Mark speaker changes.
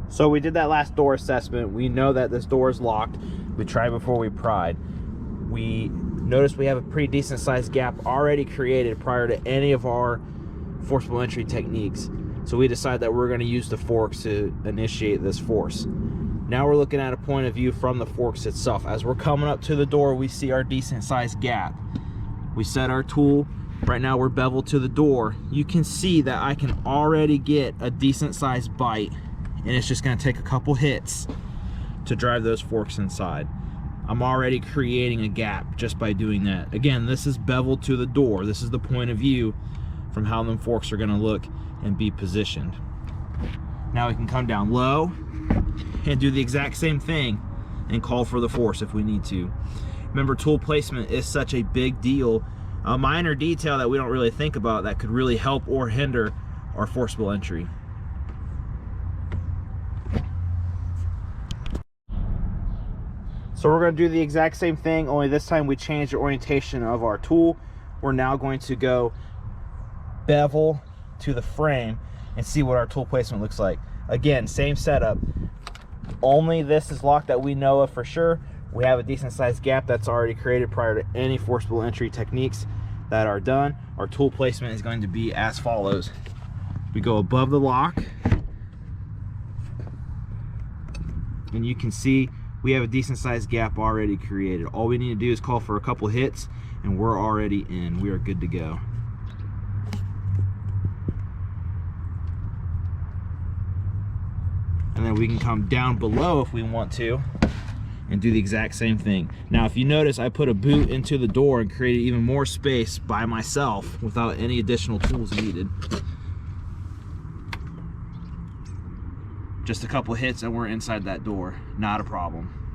Speaker 1: So we did that last door assessment. We know that this door is locked. We tried before we pried. We noticed we have a pretty decent sized gap already created prior to any of our forcible entry techniques. So we decided that we're going to use the forks to initiate this force. Now we're looking at a point of view from the forks itself. As we're coming up to the door, we see our decent sized gap. We set our tool. Right now we're beveled to the door. You can see that I can already get a decent sized bite, and it's just going to take a couple hits to drive those forks inside. I'm already creating a gap just by doing that. Again, this is beveled to the door. This is the point of view from how them forks are going to look and be positioned. Now we can come down low and do the exact same thing and call for the force if we need to. Remember, tool placement is such a big deal, a minor detail that we don't really think about that could really help or hinder our forcible entry. So we're going to do the exact same thing, only this time we change the orientation of our tool. We're now going to go bevel to the frame and see what our tool placement looks like. Again, same setup, only this is locked that we know of for sure. We have a decent sized gap that's already created prior to any forcible entry techniques that are done. Our tool placement is going to be as follows. We go above the lock, and you can see we have a decent sized gap already created. All we need to do is call for a couple hits and we're already in. We are good to go. And then we can come down below if we want to and do the exact same thing. Now, if you notice, I put a boot into the door and created even more space by myself without any additional tools needed. Just a couple hits and we're inside that door. Not a problem.